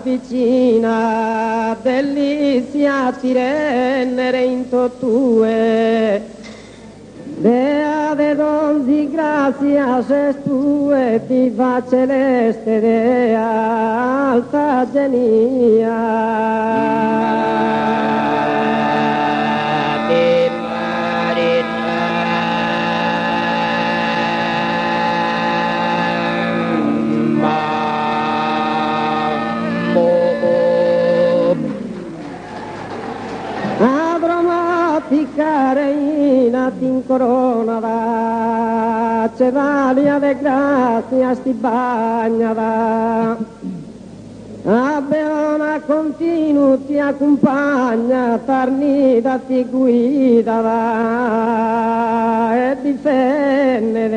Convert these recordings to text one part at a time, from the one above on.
vicina, delizia ti rendere in tue. Dea de don di grazia ses tue, viva celeste dea alta genia. Reina tin corona da, cevalia de grazia sti bagna da, a beona continu ti accompagna, tarnita ti guida da, e difende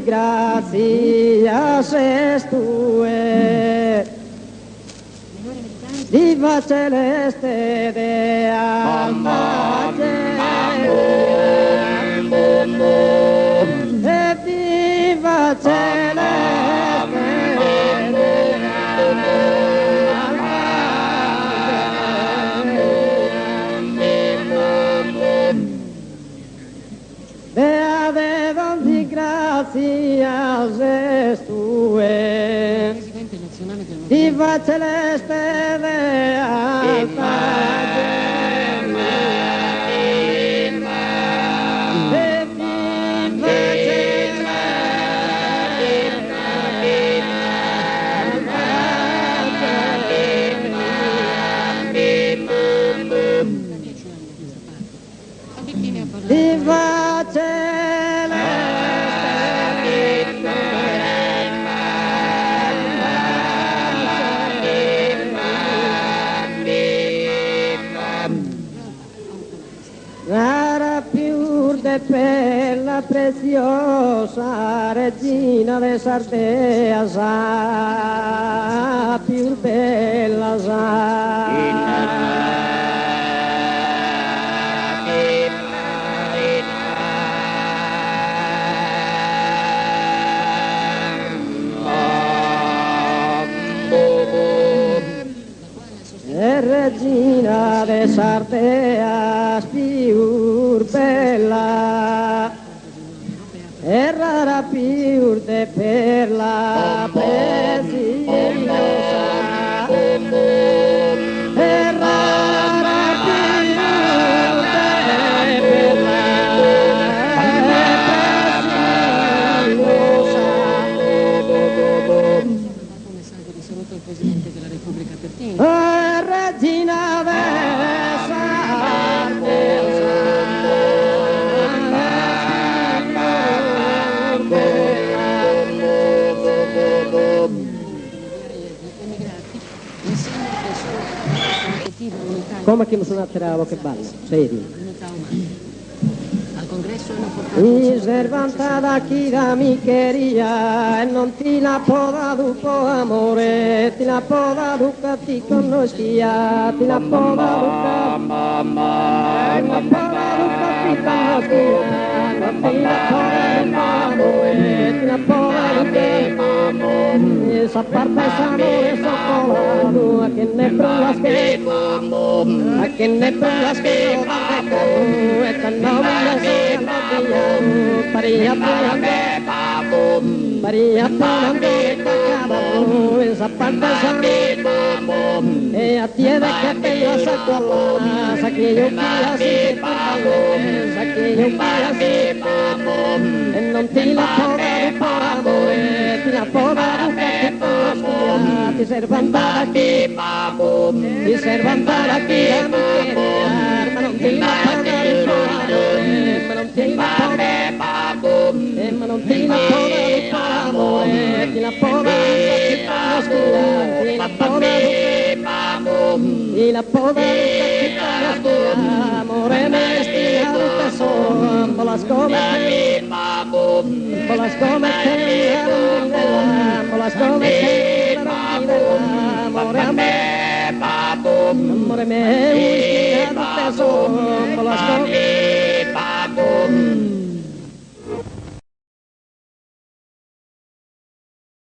grazia ses tue, diva celeste dea alta genia, e diva celeste dea de don di grazia ses tue, diva celeste dea alta genia, e diva celeste diva bella preziosa regina de Sardea sa più bella sa regina de Sardea più bella e rara più de perla preziosa e rara più de perla preziosa. Come sangue di saluto il Presidente della Repubblica Pertini. Regina de come che mi sono atterrato che balla, sedi. Al congresso hanno portato mi servanta da chi da micheria e non ti la poda dupo amore, ti la poda duca ti conoscia, ti la poda duca mamma, ti la poda duca ti conoscia, non ti la poda duca amore, ti la poda duca esa parte s'amore soccolato, a che ne pruebas que a che ne pruebas que no va a caer, esta no me Paria esa parte e a tiede che bella sacola sa che io pia si sa che io pia si e non ti la poda di amore ti la poda ti serve andare qui ti serve andare qui ma non ti la poda di amore ma non ti la poda ma non ti la poda di amore ti la poda ti la poda y la poda amore me stila un tesoro las come Bolas comete la rondinella, bolas comete la rondinella, amore a me, amore me, un teso, bolas comete